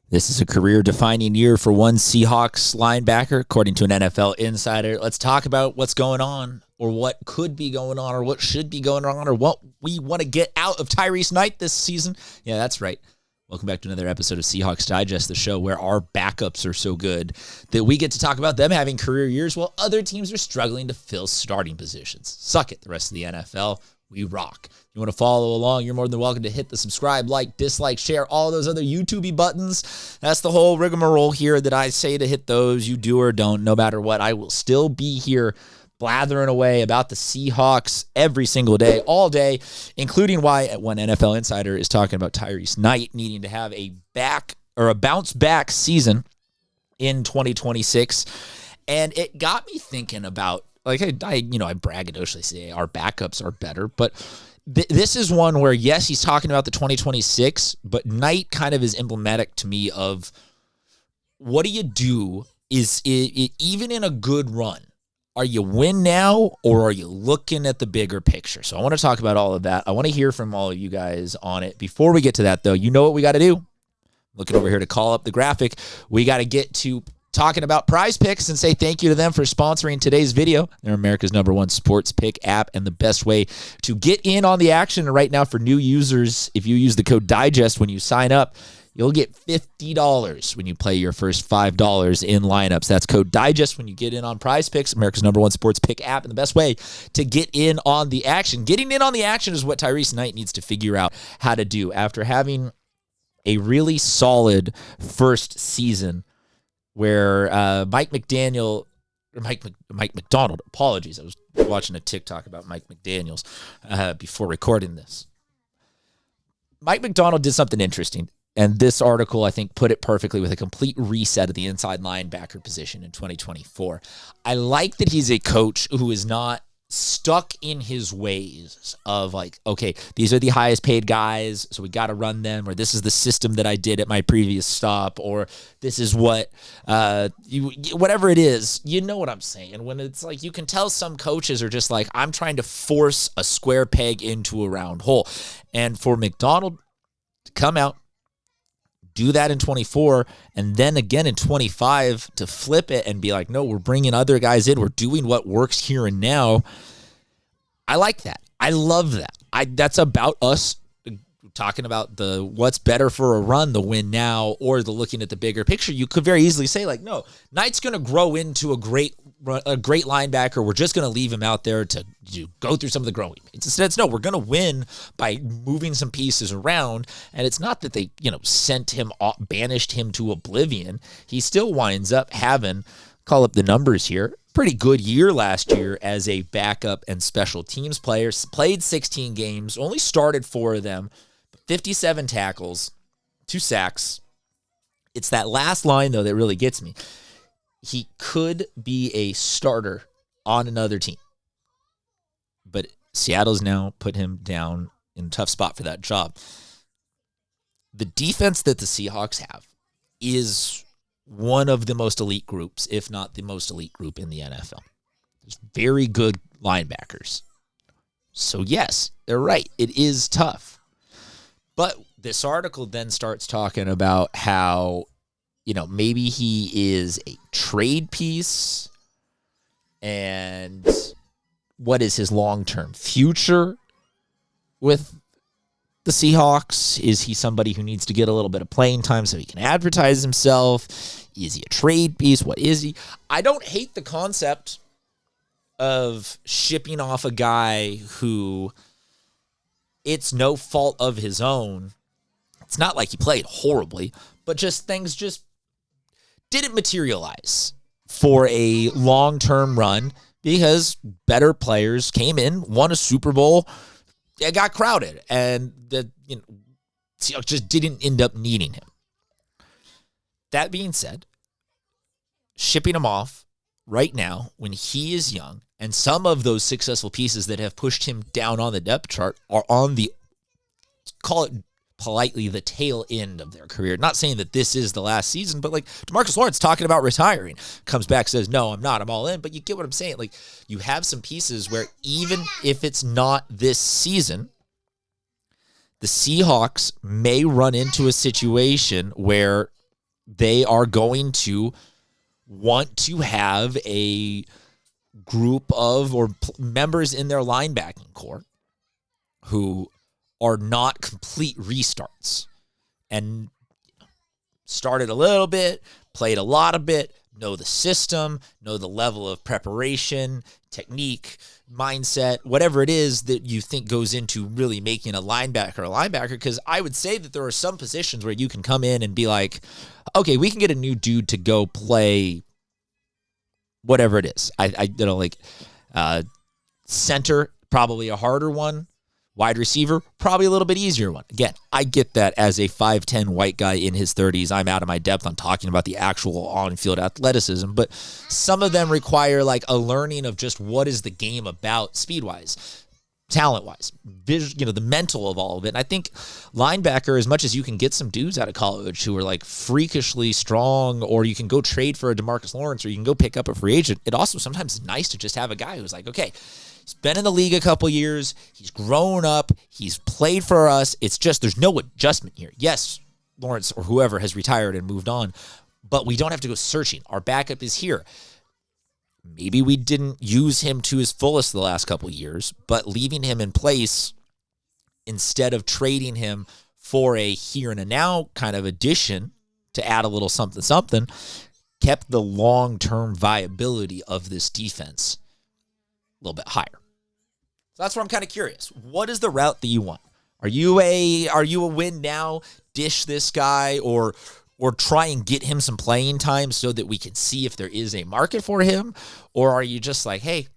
This is a career-defining year for one Seahawks linebacker, according to an NFL insider. Let's talk about what's going on, or what could be going on, or what should be going on, or what we want to get out of Tyrice Knight this season. Yeah, that's right. Welcome back to another episode of Seahawks Digest, the show where our backups are so good that we get to talk about them having career years while other teams are struggling to fill starting positions. Suck it, the rest of the NFL. We rock. If you want to follow along, you're more than welcome to hit the subscribe, like, dislike, share, all those other YouTube buttons. That's the whole rigmarole here that I say to hit those. You do or don't, no matter what. I will still be here blathering away about the Seahawks every single day, all day, including why one NFL insider is talking about Tyrice Knight needing to have a bounce back season in 2026. And it got me thinking about, like, I braggadociously say our backups are better, but this is one where, yes, he's talking about the 2026, but Knight kind of is emblematic to me of what do you do is it, even in a good run, are you win now or are you looking at the bigger picture? So I want to talk about all of that. I want to hear from all of you guys on it. Before we get to that, though, you know what we got to do? Looking over here to call up the graphic. We got to get to talking about Prize Picks and say thank you to them for sponsoring today's video. They're America's #1 sports pick app and the best way to get in on the action right now for new users. If you use the code DIGEST when you sign up, you'll get $50 when you play your first $5 in lineups. That's code DIGEST when you get in on Prize Picks, America's #1 sports pick app, and the best way to get in on the action. Getting in on the action is what Tyrice Knight needs to figure out how to do after having a really solid first season where Mike Macdonald, apologies. I was watching a TikTok about Mike McDaniels before recording this. Mike Macdonald did something interesting, and this article, I think, put it perfectly with a complete reset of the inside linebacker position in 2024. I like that he's a coach who is not stuck in his ways of like, okay, these are the highest paid guys, so we got to run them, or this is the system that I did at my previous stop, or this is what, whatever it is, you know what I'm saying. When it's like, you can tell some coaches are just like, I'm trying to force a square peg into a round hole. And for Macdonald to come out, do that in 24, and then again in 25 to flip it and be like, no, we're bringing other guys in. We're doing what works here and now. I like that. I love that. That's about us talking about the what's better for a run, the win now, or the looking at the bigger picture. You could very easily say, like, no, Knight's going to grow into a great linebacker. We're just going to leave him out there to go through some of the growing. Instead, no, we're going to win by moving some pieces around. And it's not that they, sent him off, banished him to oblivion. He still winds up having, call up the numbers here, pretty good year last year as a backup and special teams player. Played 16 games, only started 4 of them, 57 tackles, 2 sacks. It's that last line, though, that really gets me. He could be a starter on another team, but Seattle's now put him down in a tough spot for that job. The defense that the Seahawks have is one of the most elite groups, if not the most elite group in the NFL. There's very good linebackers. So yes, they're right. It is tough. But this article then starts talking about how, maybe he is a trade piece, and what is his long-term future with the Seahawks? Is he somebody who needs to get a little bit of playing time so he can advertise himself? Is he a trade piece? What is he? I don't hate the concept of shipping off a guy who it's no fault of his own. It's not like he played horribly, but just things just didn't materialize for a long-term run because better players came in, won a Super Bowl, it got crowded, and the Seahawks just didn't end up needing him. That being said, shipping him off right now when he is young, and some of those successful pieces that have pushed him down on the depth chart are on the, call it politely, the tail end of their career. Not saying that this is the last season, but like DeMarcus Lawrence talking about retiring, comes back, says, no, I'm not, I'm all in. But you get what I'm saying. Like, you have some pieces where even if it's not this season, the Seahawks may run into a situation where they are going to want to have a group of members in their linebacking core who are not complete restarts and started a little bit, played a lot of it, know the system, know the level of preparation, technique, mindset, whatever it is that you think goes into really making a linebacker. Because I would say that there are some positions where you can come in and be like, okay, we can get a new dude to go play whatever it is. Center, probably a harder one. Wide receiver, probably a little bit easier one. Again, I get that as a 5'10 white guy in his 30s. I'm out of my depth. I'm talking about the actual on-field athleticism. But some of them require like a learning of just what is the game about speed-wise, talent-wise, the mental of all of it. And I think linebacker, as much as you can get some dudes out of college who are like freakishly strong, or you can go trade for a DeMarcus Lawrence, or you can go pick up a free agent, it also sometimes is nice to just have a guy who's like, okay, he's been in the league a couple years. He's grown up. He's played for us. It's just there's no adjustment here. Yes, Lawrence or whoever has retired and moved on, but we don't have to go searching. Our backup is here. Maybe we didn't use him to his fullest the last couple years, but leaving him in place instead of trading him for a here and a now kind of addition to add a little something, kept the long-term viability of this defense a little bit higher. So that's where I'm kind of curious. What is the route that you want? Are you a win now, dish this guy, or try and get him some playing time so that we can see if there is a market for him? Or are you just like, hey,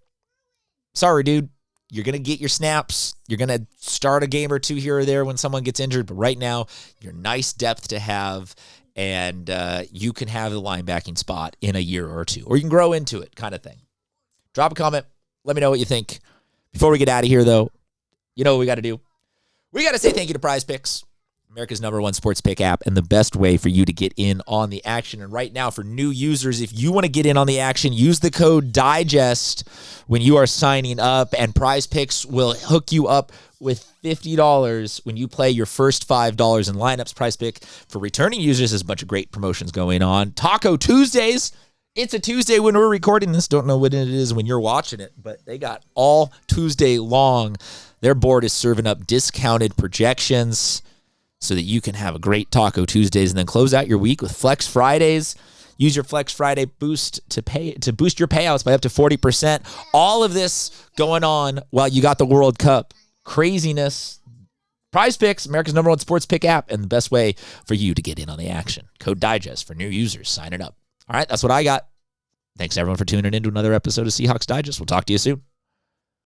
sorry, dude, you're going to get your snaps. You're going to start a game or two here or there when someone gets injured. But right now, you're nice depth to have, and you can have the linebacking spot in a year or two. Or you can grow into it kind of thing. Drop a comment. Let me know what you think. Before we get out of here, though, you know what we got to do? We got to say thank you to Prize Picks, America's #1 sports pick app, and the best way for you to get in on the action. And right now, for new users, if you want to get in on the action, use the code DIGEST when you are signing up, and Prize Picks will hook you up with $50 when you play your first $5 in lineups. Prize Pick for returning users has a bunch of great promotions going on. Taco Tuesdays. It's a Tuesday when we're recording this. Don't know what it is when you're watching it, but they got all Tuesday long. Their board is serving up discounted projections so that you can have a great Taco Tuesdays and then close out your week with Flex Fridays. Use your Flex Friday boost to boost your payouts by up to 40%. All of this going on while you got the World Cup craziness. Prize Picks, America's #1 sports pick app, and the best way for you to get in on the action. Code DIGEST for new users. Sign it up. All right, that's what I got. Thanks, everyone, for tuning in to another episode of Seahawks Digest. We'll talk to you soon.